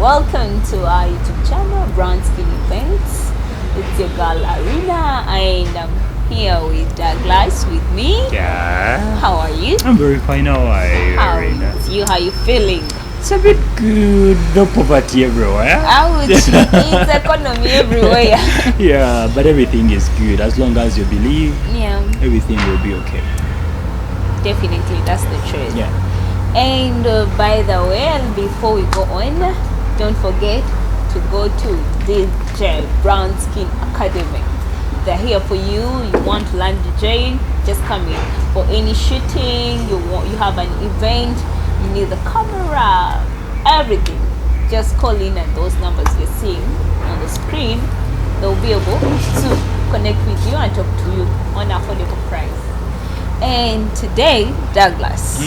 welcome to our YouTube channel, Brown Skin Events. It's your girl Arena, and I'm here with Douglas with me. Yeah. How are you? I'm very fine. How are you, Arena? How you feeling? It's a bit good. No poverty everywhere. Ouch! It's economy everywhere. Yeah, but everything is good as long as you believe. Yeah. Everything will be okay. Definitely, that's the truth. Yeah. And by the way, and before we go on, don't forget to go to DJ Brown Skin Academy. They're here for you. You want to learn DJing? Just come in. For any shooting, you have an event, you need the camera, everything. Just call in at those numbers you're seeing on the screen. They'll be able to connect with you and talk to you on affordable price. And today, Douglas,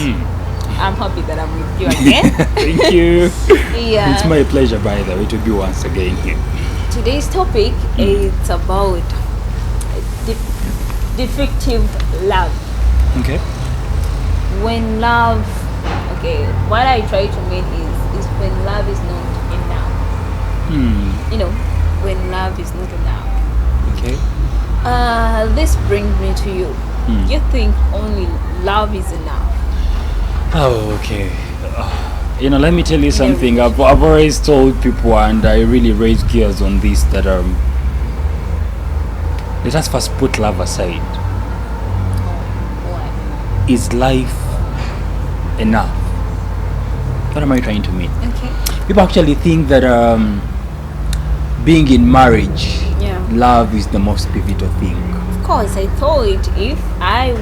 I'm happy that I'm with you again. Thank you. Yeah. It's my pleasure, by the way, to be once again here. Today's topic is about defective love. Okay. When love, what I try to mean is when love is not enough. You know, when love is not enough. Okay. This brings me to you. You think only love is enough? Oh, okay. Let me tell you something. I've always told people, and I really raise gears on this, that let us first put love aside. Why? Is life enough? What am I trying to mean? Okay. People actually think that being in marriage, love is the most pivotal thing. Of course, I thought if I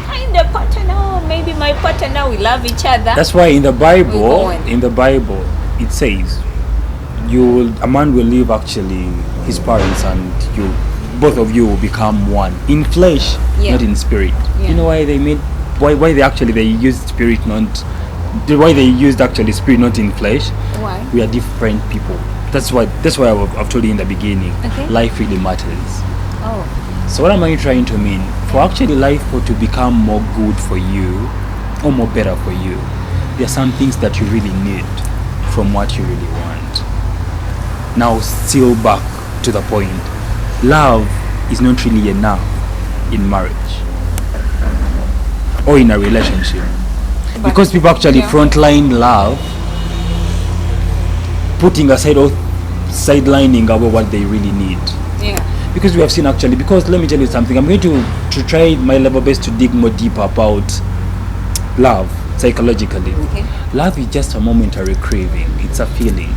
find a partner, maybe my partner will love each other. That's why in the Bible, it says, a man will leave actually his parents, and both of you will become one in flesh, not in spirit. Yeah. You know why they made? Why they used spirit, not? Why they used actually spirit, not in flesh? Why? We are different people. That's why I've told you in the beginning. Okay. Life really matters. Oh. So what am I trying to mean? For actually life to become more good for you, or more better for you, there are some things that you really need from what you really want. Now, still back to the point. Love is not really enough in marriage or in a relationship. Because people actually frontline love, putting aside or sidelining about what they really need. Yeah. Because we have seen actually, because let me tell you something, I'm going to try my level best to dig more deeper about love psychologically. Okay. Love is just a momentary craving. It's a feeling.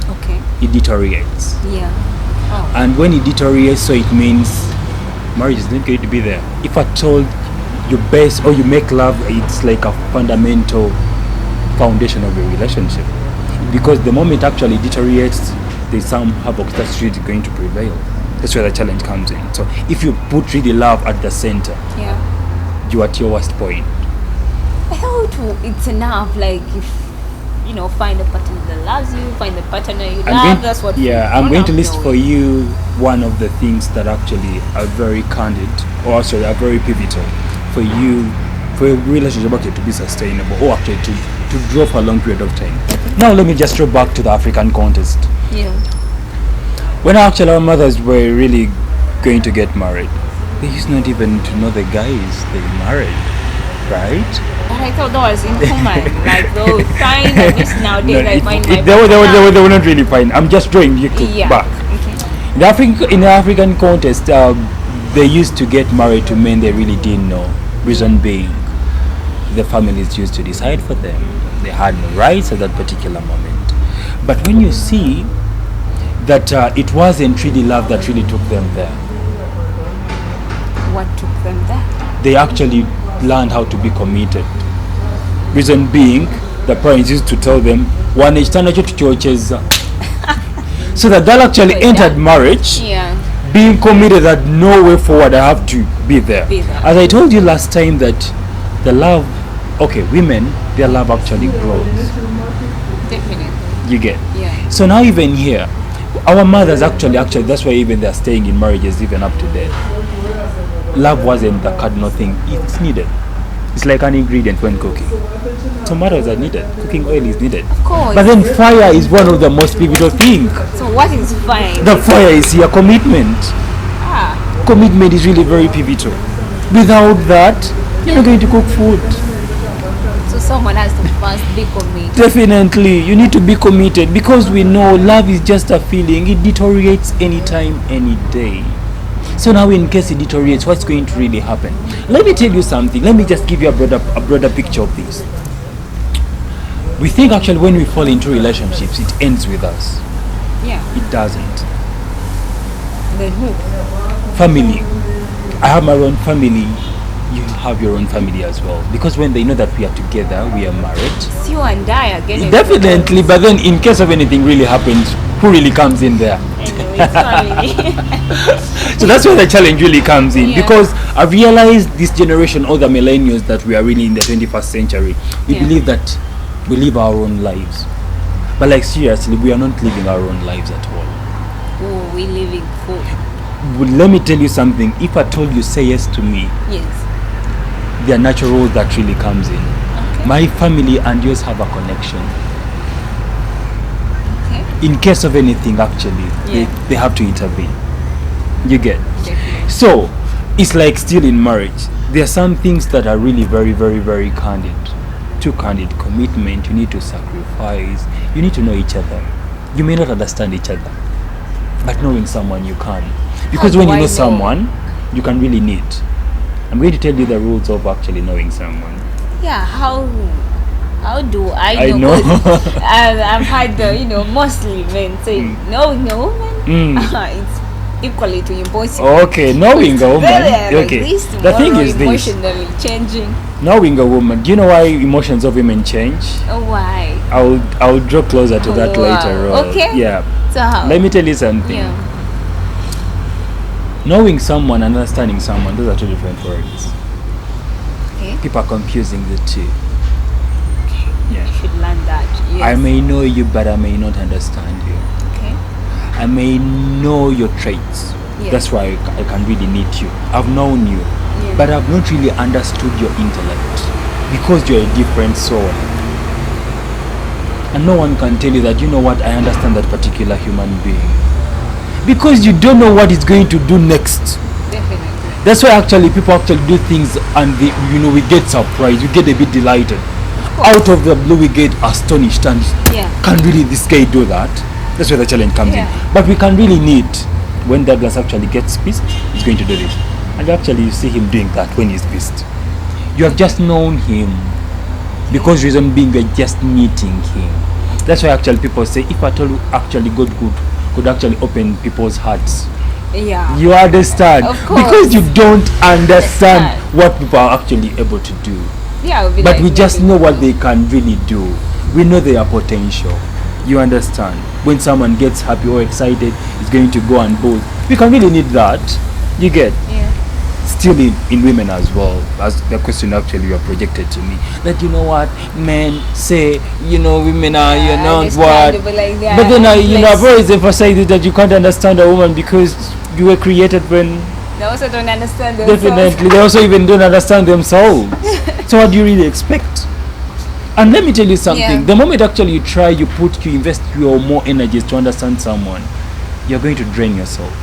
Okay. It deteriorates. Yeah. Oh. And when it deteriorates, so it means marriage is not going to be there. If I told you base or you make love, it's like a fundamental foundation of a relationship. Because the moment actually deteriorates, there's some havoc that's really going to prevail. That's where the challenge comes in. So if you put really love at the center, you're at your worst point. I thought it's enough, like if find a partner that loves you, find the partner you love, that's what. Yeah, I'm going to list for you one of the things that actually are very candid, or actually are very pivotal for you, for a relationship actually to be sustainable, or actually to draw for a long period of time. Now let me just throw back to the African context. Yeah. When actually our mothers were really going to get married, they used not even to know the guys they married, right? But I thought that was inhuman. Like they would find this nowadays. I find my they were not really fine. I'm just drawing you back. Okay. In the African context, they used to get married to men they really didn't know. Reason being, the families used to decide for them. They had no rights at that particular moment. But when you see that it wasn't really love that really took them there. What took them there? They actually learned how to be committed. Reason being, the parents used to tell them, so that they actually entered marriage, being committed that no way forward, I have to be there. As I told you last time that the love, women, their love actually grows. Definitely. You get? Yeah. So now even here, our mothers actually, that's why even they're staying in marriages even up to death. Love wasn't the cardinal thing. It's needed. It's like an ingredient when cooking. tomatoes are needed, cooking oil is needed. Of course. But then fire is one of the most pivotal things. So what is fine? The fire is here, commitment. Commitment is really very pivotal. Without that, you're not going to cook food. So someone has to first be committed. Definitely, you need to be committed, because we know love is just a feeling. It deteriorates anytime, any day. So now, in case it deteriorates, what's going to really happen? Let me tell you something. Let me just give you a broader picture of this. We think actually when we fall into relationships, it ends with us. Yeah. It doesn't. Then who? Family. I have my own family. You have your own family as well. Because when they know that we are together, we are married. It's you and I again. Definitely. But then in case of anything really happens, who really comes in there? Anyway, it's family. So that's where the challenge really comes in. Yeah. Because I realized this generation, all the millennials that we are really in the 21st century, we believe that we live our own lives. But like seriously, we are not living our own lives at all. Oh, we living full. Well, let me tell you something. If I told you say yes to me, Yes. there are natural rules that really comes in. Okay. My family and yours have a connection. Okay. In case of anything, actually, they have to intervene. You get? Definitely. So, it's like still in marriage. There are some things that are really very, very, very candid. Too candid. Commitment, you need to sacrifice. You need to know each other. You may not understand each other, but knowing someone you can. Because when you know someone, you can really need. I'm going to tell you the rules of actually knowing someone. Yeah, how do I know? know. 'Cause I've had mostly men say knowing a woman it's equally to impossible. Okay, knowing a woman. Very Okay, this the thing is this. Emotionally changing. Knowing a woman. Do you know why emotions of women change? Oh, why? I'll draw closer to that Wow. later on. Okay. Yeah. So how? Let me tell you something. Yeah. Knowing someone and understanding someone, those are two different words. Okay. People are confusing the two. Yeah. You should learn that. Yes. I may know you, but I may not understand you. Okay. I may know your traits. Yeah. That's why I can really need you. I've known you, but I've not really understood your intellect, because you're a different soul. And no one can tell you that, you know what, I understand that particular human being. Because you don't know what it's going to do next. Definitely. That's why actually people actually do things and we get surprised, we get a bit delighted. Out of the blue we get astonished and can really this guy do that? That's where the challenge comes in. But we can really need, when Douglas actually gets pissed, he's going to do this. And actually you see him doing that when he's pissed. You have just known him. Because reason being we're just meeting him. That's why actually people say if at all actually God could actually open people's hearts. Yeah. You understand? Of course. Because you don't understand what people are actually able to do. Yeah. But we just know what they can really do. We know their potential. You understand? When someone gets happy or excited, is going to go and boast. We can really need that. You get? Yeah. Still in women as well, as the question actually you are projected to me, that you know what, men say, women are, not what. Like but then I've always emphasized that you can't understand a woman because you were created when they also don't understand themselves. definitely they also even don't understand themselves. So what do you really expect? And let me tell you something, the moment actually you invest your more energies to understand someone, you're going to drain yourself.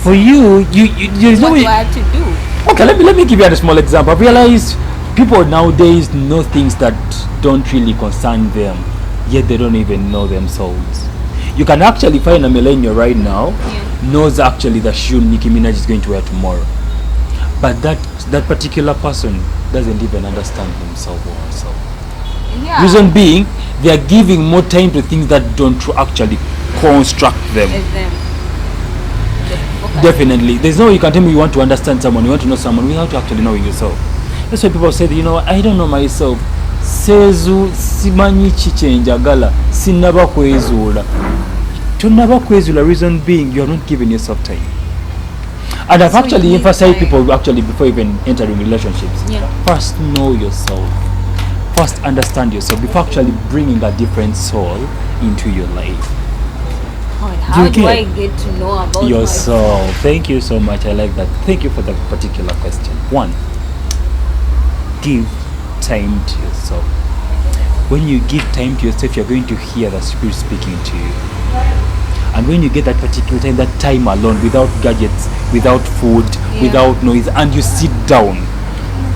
For you there's no way. What do I have to do? Okay, let me give you a small example. I realize people nowadays know things that don't really concern them, yet they don't even know themselves. You can actually find a millennial right now knows actually the shoe Nicki Minaj is going to wear tomorrow, but that particular person doesn't even understand himself or herself. Yeah. Reason being, they are giving more time to things that don't actually construct them. It's them. Definitely. There's no way you can tell me you want to understand someone, you want to know someone without actually knowing yourself. That's why people say that, I don't know myself. Sezu simanyi chichenjagala sinaba kwezula. Tunaba kwezula, reason being you are not giving yourself time. And I've actually emphasized people actually before even entering relationships. First know yourself. First understand yourself before actually bringing a different soul into your life. How do I get to know about yourself? Thank you so much. I like that. Thank you for that particular question. 1. Give time to yourself. When you give time to yourself, you're going to hear the Spirit speaking to you. And when you get that particular time, that time alone, without gadgets, without food, without noise, and you sit down,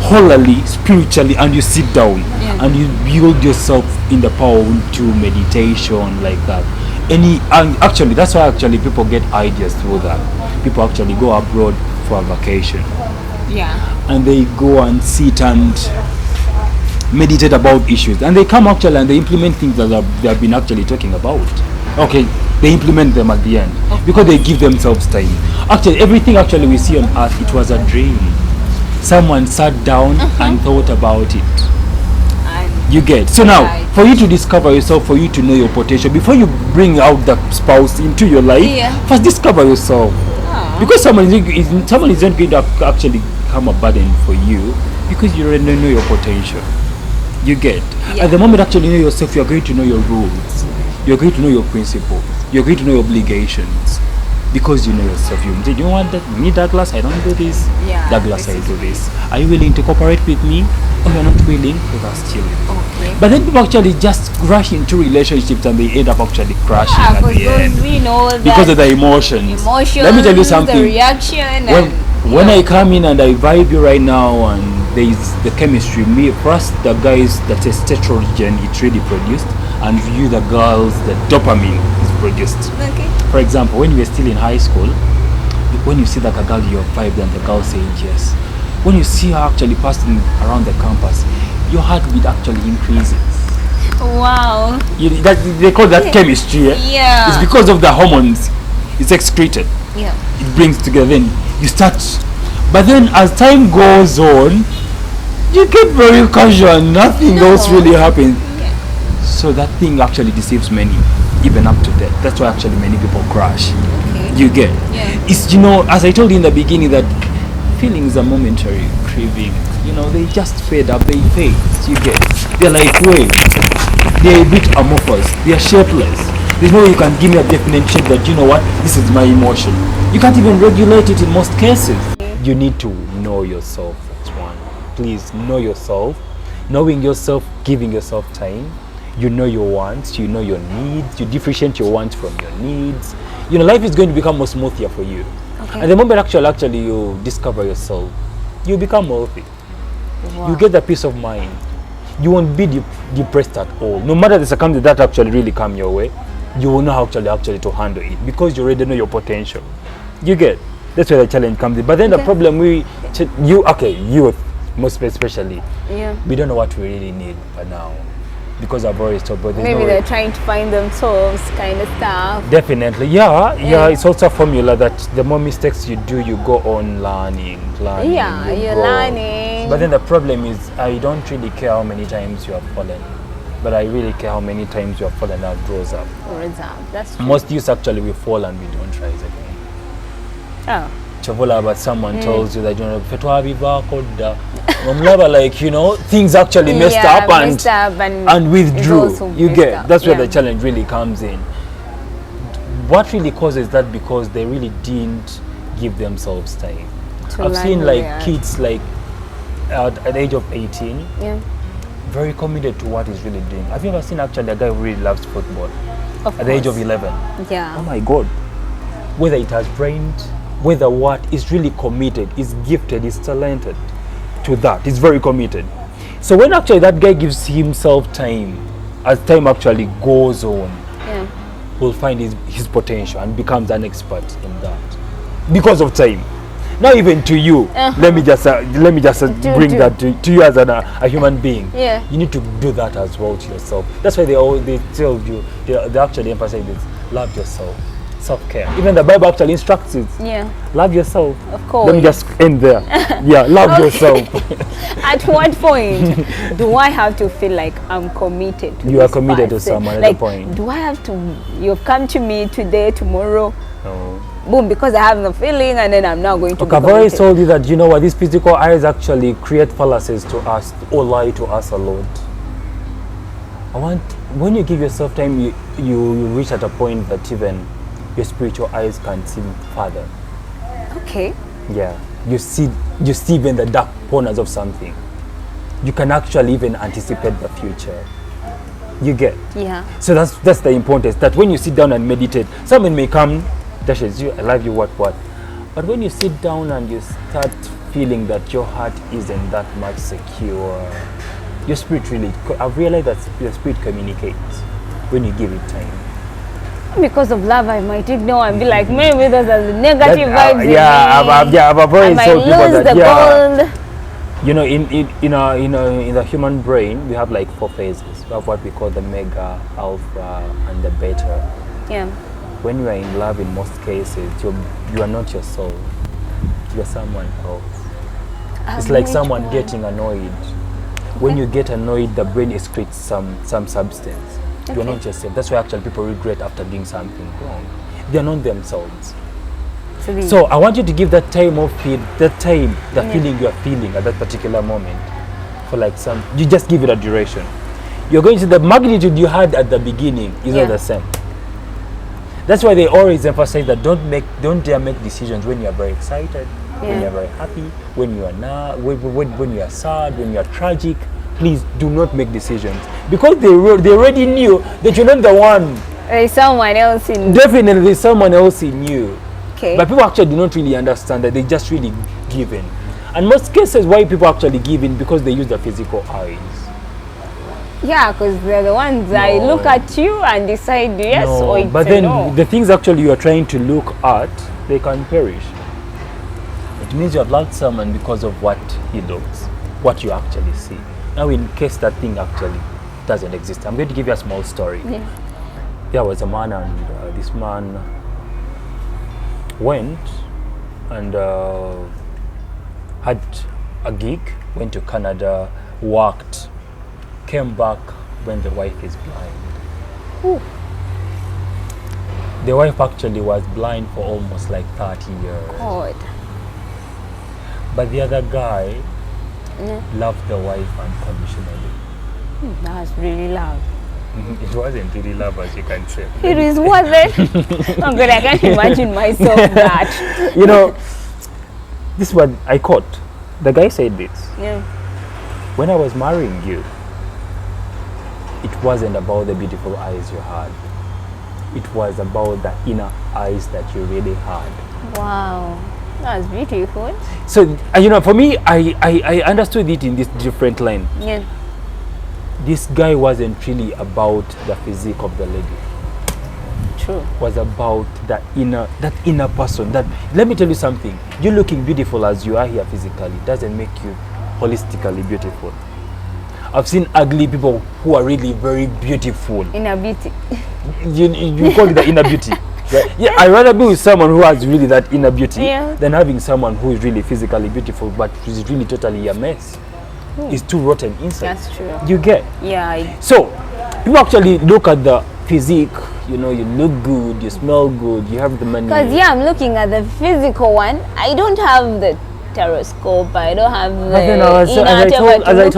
wholly, spiritually, and you sit down, and you build yourself in the power into meditation like that. And actually, that's why actually people get ideas through that. People actually go abroad for a vacation. And they go and sit and meditate about issues, and they come actually and they implement things that they have been actually talking about. Okay, they implement them at the end because they give themselves time. Actually, everything actually we see on earth, it was a dream. Someone sat down and thought about it. You get so now for you to discover yourself, for you to know your potential, before you bring out the spouse into your life, first discover yourself. Because someone is not going to actually come a burden for you, because you already know your potential. You get at the moment actually know yourself, you're going to know your rules, you're going to know your principles, you're going to know your obligations, because you know yourself. You say, you know what, me Douglas, I don't do this. Douglas, I do this. Are you willing to cooperate with me? Or you're not willing? So that's chilling. But then people actually just rush into relationships and they end up actually crashing at the end. We know that because of the emotions. Let me tell you something. The reaction. When I come in and I vibe you right now, and there is the chemistry, me first the guys, the testosterone it's really produced, and you the girls, the dopamine is produced. For example, when you were still in high school, when you see that a girl you're vibed and the girl saying yes, when you see her actually passing around the campus, your heartbeat actually increases. Wow. They call that chemistry. It's because of the hormones it's excreted. It brings together. Then you start, but then as time goes on, you get very casual. Nothing else really happens. So that thing actually deceives many, even up to death. That's why actually many people crash. You get it's, as I told you in the beginning, that feelings are momentary, craving, they just fade up, they fade. You get, they're like waves, they're a bit amorphous, they're shapeless. There's no way you can give me a definite shape that, you know what, this is my emotion. You can't even regulate it in most cases. You need to know yourself. That's one. Please know yourself. Knowing yourself, giving yourself time. You know your wants, you know your needs, you differentiate your wants from your needs. Life is going to become more smoother for you. And the moment actually you discover yourself, you become wealthy. You get that peace of mind. You won't be depressed at all. No matter the circumstances that actually really come your way, you will know how actually to handle it, because you already know your potential. You get, that's where the challenge comes in. But then the problem youth most especially, we don't know what we really need for now. Because I've already talked about this. Maybe they're trying to find themselves, kind of stuff. Definitely, it's also a formula that the more mistakes you do, you go on learning. You're learning. But then the problem is, I don't really care how many times you have fallen, but I really care how many times you have fallen and rose up. That's true. Most youths actually we fall and we don't rise again. But someone tells you that things actually messed up and withdrew. You get, that's where the challenge really comes in. What really causes that? Because they really didn't give themselves time. I've seen kids at the age of 18, very committed to what he's really doing. Have you ever seen actually a guy who really loves football at the age of 11? Oh my God. Whether it has rained, whether what is really committed, is gifted, is talented to that, is very committed. So when actually that guy gives himself time, as time actually goes on, will find his potential and becomes an expert in that because of time. Not even to you. Let me just bring that to you as a human being. You need to do that as well to yourself. That's why they tell you, they actually emphasize this: love yourself. Self-care. Even the Bible actually instructs it. Love yourself. Of course. Let me just end there. Love yourself. At what point do I have to feel like I'm committed to you are committed to someone at the point? Do I have to, you've come to me today, tomorrow? No. Boom, because I have the feeling, and then I'm now going to be I've always told you that, these physical eyes actually create fallacies to us, or lie to us a lot. When you give yourself time, you reach at a point that even your spiritual eyes can see further. Okay. You see even the dark corners of something. you can actually even anticipate the future. You get? Yeah. So that's the importance, that when you sit down and meditate, someone may come, dashes you, I love you, what. But when you sit down and you start feeling that your heart isn't that much secure, your spirit really, I've realized that your spirit communicates when you give it time. Because of love, I might ignore and be like, maybe there's a negative vibes in me. I've already I told might people lose that, the gold. You know, in the human brain, we have like 4 phases. We have what we call the mega, alpha, and the beta. Yeah. When you are in love, in most cases, you are not your soul. You're someone else. It's like someone getting annoyed. When you get annoyed, the brain excretes some substance. You're not yourself. That's why actually people regret after doing something wrong. They're not themselves. So I want you to give that time of feeling you are feeling at that particular moment for like you just give it a duration. You're going to see the magnitude you had at the beginning is not the same. That's why they always emphasize that don't dare make decisions when you are very excited, when you are very happy, when you are when you are sad, when you are tragic. Please do not make decisions, because they already knew that you're not the one. There's someone else in you. Definitely there's someone else in you. Okay. But people actually do not really understand that they just really give in. And most cases why people actually give in, because they use their physical eyes. Yeah, because they're the ones that look at you and decide yes or it's but then no. the things actually you are trying to look at, they can perish. It means you have loved someone because of what he looks, what you actually see. Now in case that thing actually doesn't exist, I'm going to give you a small story. There was a man, and this man went and had a gig, went to Canada, worked, came back when the wife is blind. Ooh. The wife actually was blind for almost like 30 years. God. But the other guy loved the wife unconditionally. That's really love. It wasn't really love, as you can say. It is wasn't. Oh God, I can't imagine myself that. You know, this is what I caught. The guy said this. Yeah. When I was marrying you, it wasn't about the beautiful eyes you had. It was about the inner eyes that you really had. Wow. That's beautiful. So, you know, for me, I understood it in this different line. Yeah. This guy wasn't really about the physique of the lady. True. It was about that inner person. That, let me tell you something. You looking beautiful as you are here physically doesn't make you holistically beautiful. I've seen ugly people who are really very beautiful. Inner beauty. You call it the inner beauty. Right? Yeah, I'd rather be with someone who has really that inner beauty than having someone who is really physically beautiful but is really totally a mess. It's too rotten inside. That's true. You get? Yeah. So, people actually look at the physique, you know, you look good, you smell good, you have the money. Because I'm looking at the physical one. I don't have the teroscope. I don't have the as I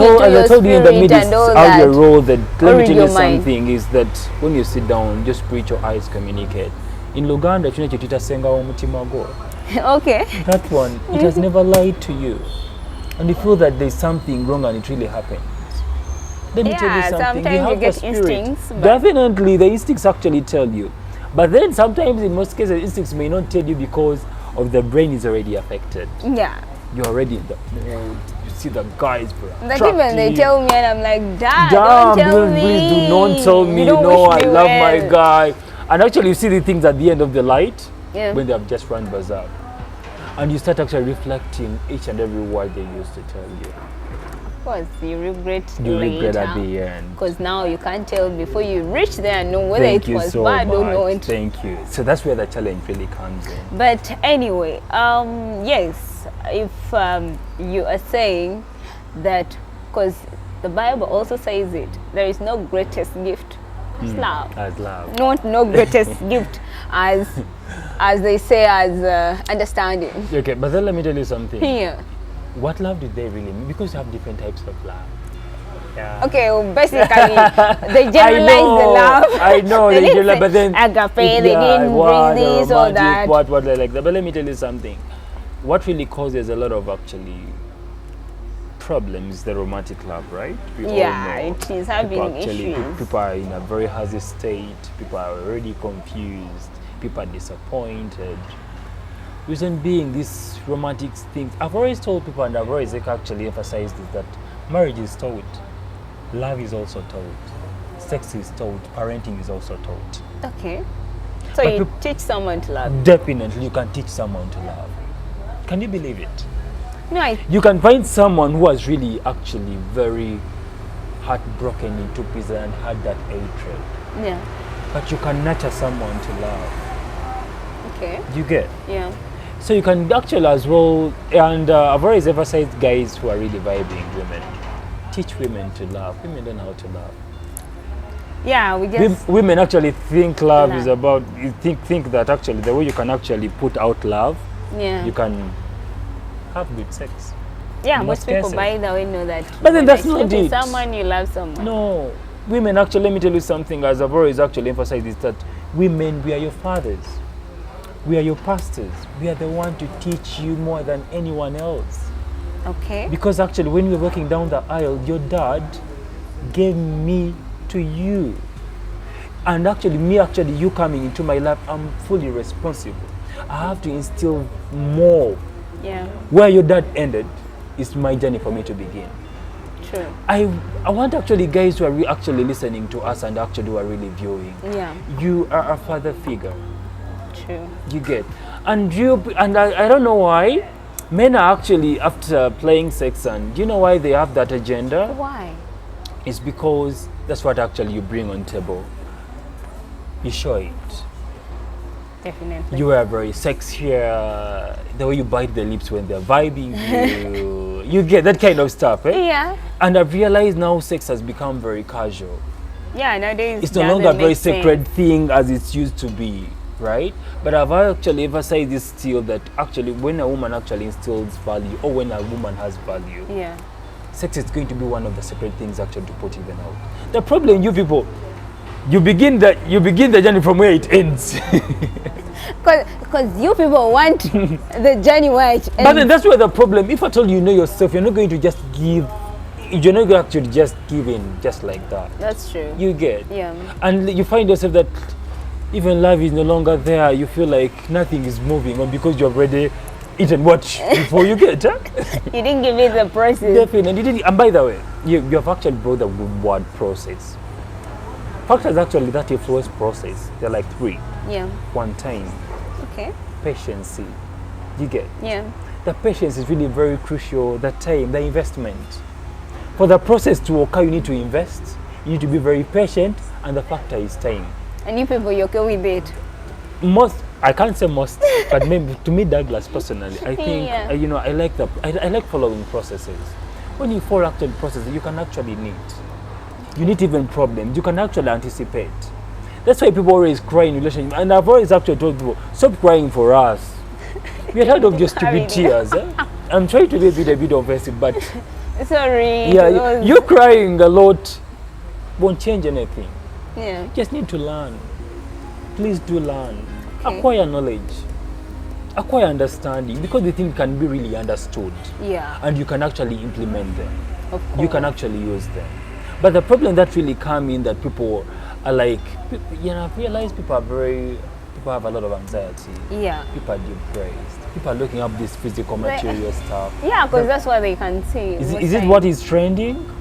told you in the middle, how your role that, let me tell you something, is that when you sit down, just spiritual eyes communicate. In Luganda, okay. That one, it has never lied to you. And you feel that there's something wrong and it really happens. Let me tell you something. Sometimes you get instincts. Definitely, the instincts actually tell you. But then sometimes, in most cases, instincts may not tell you because of the brain is already affected. Yeah. You're already in the mood. You see the guys, bro. Like even they tell me and I'm like, Dad, don't tell me. Please do not tell me. You know, I love my guy. And actually, you see the things at the end of the light when they have just run bazaar. And you start actually reflecting each and every word they used to tell you. Of course, you regret regret at the end. Because now you can't tell before you reach there and know whether it was bad or not. Thank you. So that's where the challenge really comes in. But anyway, yes, if you are saying that, because the Bible also says it, there is no greatest gift as love. As love. Not no greatest gift as they say as understanding. Okay, but then let me tell you something. Yeah. What love did they really mean? Because you have different types of love. Yeah. Okay, well, basically, they generalize the love. I know, they generalize, but then agape, they didn't bring this or that. What they like that. But let me tell you something. What really causes a lot of actually problem is the romantic love, right? We all Yeah, know. it is having issues. People are in a very hazy state. People are already confused. People are disappointed. Reason being, these romantic things. I've always told people, and I've always actually emphasized this, that marriage is taught, love is also taught, sex is taught, parenting is also taught. Okay. So But you teach someone to love. Definitely, you can teach someone to love. Can you believe it? No, You can find someone who was really actually very heartbroken in two pieces and had that hatred. yeah. But you can nurture someone to love. Okay. You get? Yeah. So you can actually as well, and I've always emphasized guys who are really vibing women. Teach women to love. Women don't know how to love. Yeah, we just Women actually think love is Love. about, you think that actually the way you can actually put out love, yeah. you can have good sex. Yeah, in most most people cases. by the way know that. But then when that's you not sleep with it. someone, you love someone. No, women actually, let me tell you something, as I've always actually emphasized, is that women, we are your fathers. We are your pastors. We are the one to teach you more than anyone else. Okay. Because actually, when you're walking down the aisle, your dad gave me to you. And actually, you coming into my life, I'm fully responsible. I have to instill more. Yeah. Where your dad ended is my journey for me to begin. True. I want actually guys who are actually listening to us and actually who are really viewing. Yeah. You are a father figure. True. You get. And I don't know why men are actually after playing sex, and do you know why they have that agenda? Why? It's because that's what actually you bring on table. You show it. Definitely. You are very sexier. The way you bite the lips when they're vibing you. You get that kind of stuff, eh? Yeah. And I've realized now sex has become very casual. Yeah, nowadays It's no longer a very sacred thing as it used to be, right? But I've actually emphasized this still, that actually when a woman actually instills value, or when a woman has value, Yeah. sex is going to be one of the sacred things actually to put even out. The problem, you people, you begin the journey from where it ends. Because you people want the journey where it ends. But then that's where the problem, if at all you know yourself, you're not going to just give, you're not going to actually just give in just like that. That's true. You get? Yeah. And you find yourself that even love is no longer there. You feel like nothing is moving on because you've already eaten what before you get, huh? You didn't give it the process. Definitely. And by the way, you have actually brought the word process. Factors actually that influence process. They're like three. Yeah. One, time. Okay. Patience. You get? Yeah. The patience is really very crucial. The time, the investment. For the process to occur, you need to invest. You need to be very patient, and the factor is time. And you people, you're okay with it? Most, I can't say most, but maybe to me, Douglas personally, I think Yeah. I like following processes. When you follow actual processes, you can actually meet. You need even problems. You can actually anticipate. That's why people always cry in relationships. And I've always actually told people, stop crying for us. We are tired of your stupid tears. Eh? I'm trying to be a bit offensive, but Sorry. yeah, you crying a lot won't change anything. Yeah. You just need to learn. Please do learn. Okay. Acquire knowledge. Acquire understanding, because the thing can be really understood. Yeah. And you can actually implement them. Of course. You can actually use them. But the problem that really come in that people are like, I've realized people have a lot of anxiety. Yeah. People are depressed. People are looking up this physical material stuff. Yeah, because that's what they can see. Is it what is trending?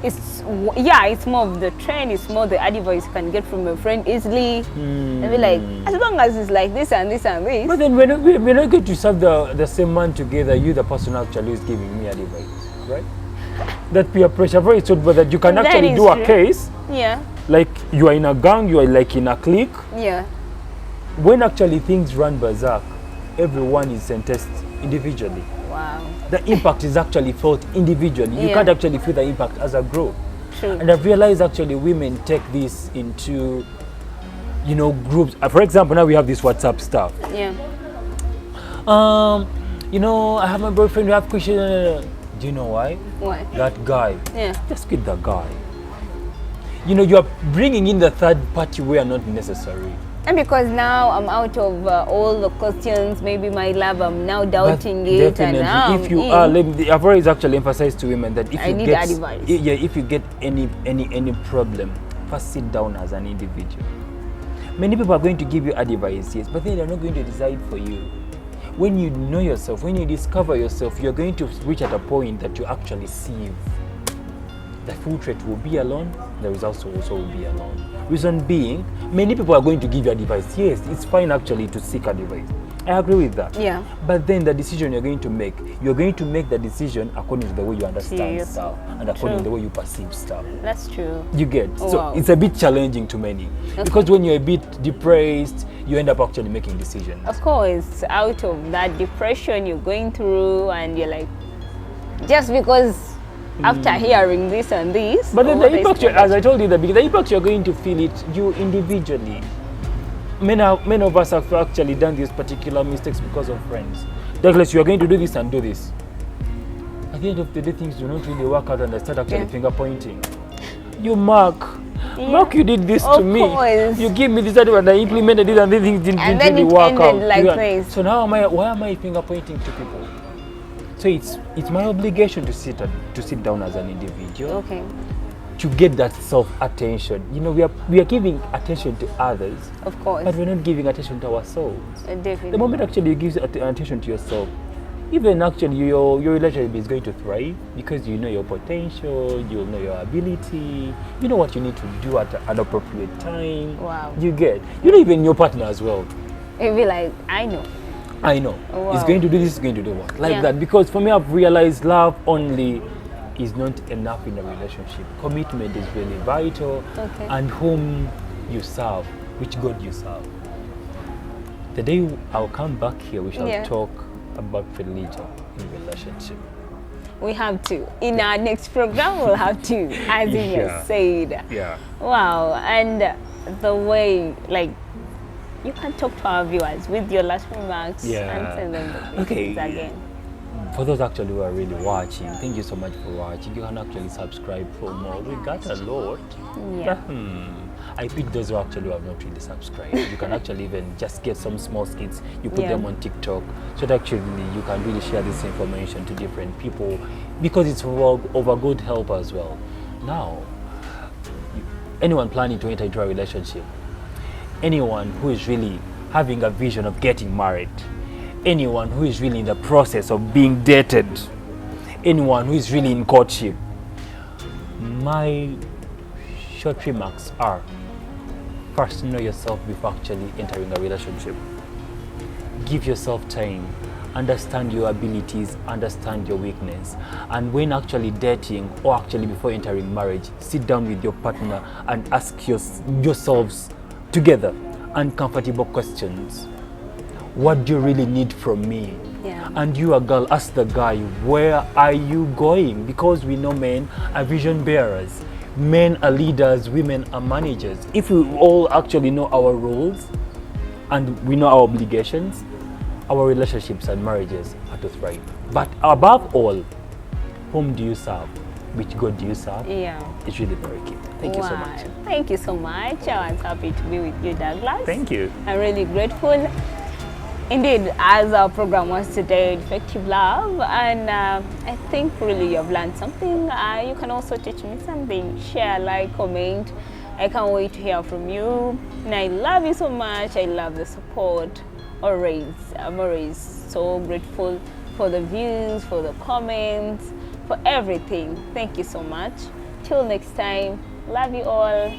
It's more of the trend. It's more the advice you can get from a friend easily. And be like, as long as it's like this and this and this. But then we're not going to serve the same man together. You, the person actually is giving me advice, right? That peer pressure, very told, but that you can actually do a case. Yeah. Like you are in a gang, you are like in a clique. Yeah. When actually things run berserk, everyone is sentenced individually. Wow. The impact is actually felt individually. You Yeah. can't actually feel the impact as a group. True. And I've realized actually women take this into, groups. For example, now we have this WhatsApp stuff. Yeah. I have my boyfriend, we have questions. Do you know why? Why? That guy. Yeah. Just quit the guy. You are bringing in the third party where not necessary. And because now I'm out of all the questions, maybe my love, I'm now doubting it. Definitely, And now if you are, I've always actually emphasized to women that if I you need get, advice. if you get any problem, first sit down as an individual. Many people are going to give you advice, yes, but they are not going to decide for you. When you know yourself, when you discover yourself, you're going to reach at a point that you actually see the full trait will be alone, the results also will be alone. Reason being, many people are going to give you advice. Yes, it's fine actually to seek advice. I agree with that. Yeah. But then the decision you're going to make the decision according to the way you understand Yes. stuff and according to the way you perceive stuff. That's true. You get? Oh, so wow. it's a bit challenging to many. Okay. Because when you're a bit depressed, you end up actually making decisions. Of course, out of that depression you're going through, and you're like, just because after hearing this and this. But then the impact, as I told you, the impact you're going to feel it you individually. Many of us have actually done these particular mistakes because of friends. Douglas, you are going to do this and do this. At the end of the day, things do not really work out, and I start actually finger pointing. You Mark, you did this to me. Course. You give me this advice and I implemented it, and these things didn't really work out. Like this. So now why am I finger pointing to people? So it's my obligation to sit down as an individual. Okay. To get that self-attention. You know, we are giving attention to others. Of course. But we're not giving attention to ourselves. Definitely. The moment actually you give attention to yourself, even actually your relationship is going to thrive because you know your potential, you'll know your ability, you know what you need to do at an appropriate time. Wow. You get. You know even your partner as well. It'll be like, I know. Wow. He's going to do this, he's going to do what? Like that. Because for me, I've realized love only is not enough in a relationship. Commitment is really vital. Okay. And whom you serve, which God you serve. The day I'll come back here, we shall talk about religion in relationship. We have to. In our next program, we'll have to, as you said. Yeah. Wow. And the way, like, you can talk to our viewers with your last remarks and send them the things again. For those actually who are really watching, thank you so much for watching. You can actually subscribe for more. We got a lot. Yeah. I pick those who actually have not really subscribed. You can actually even just get some small skits. You put them on TikTok, so that actually you can really share this information to different people, because it's of a good help as well. Now, anyone planning to enter into a relationship, anyone who is really having a vision of getting married, anyone who is really in the process of being dated, anyone who is really in courtship, my short remarks are: first, know yourself before actually entering a relationship. Give yourself time, understand your abilities, understand your weakness, and when actually dating or actually before entering marriage, sit down with your partner and ask yourselves together uncomfortable questions. What do you really need from me? Yeah. And you, a girl, ask the guy, where are you going? Because we know men are vision bearers. Men are leaders, women are managers. If we all actually know our roles and we know our obligations, our relationships and marriages are to thrive. But above all, whom do you serve? Which God do you serve? Yeah. It's really very key. Thank you so much. Thank you so much. I was happy to be with you, Douglas. Thank you. I'm really grateful. Indeed, as our program was today, Defective Love, and I think really you've learned something. You can also teach me something. Share, like, comment. I can't wait to hear from you. And I love you so much. I love the support. I'm always so grateful for the views, for the comments, for everything. Thank you so much. Till next time, love you all.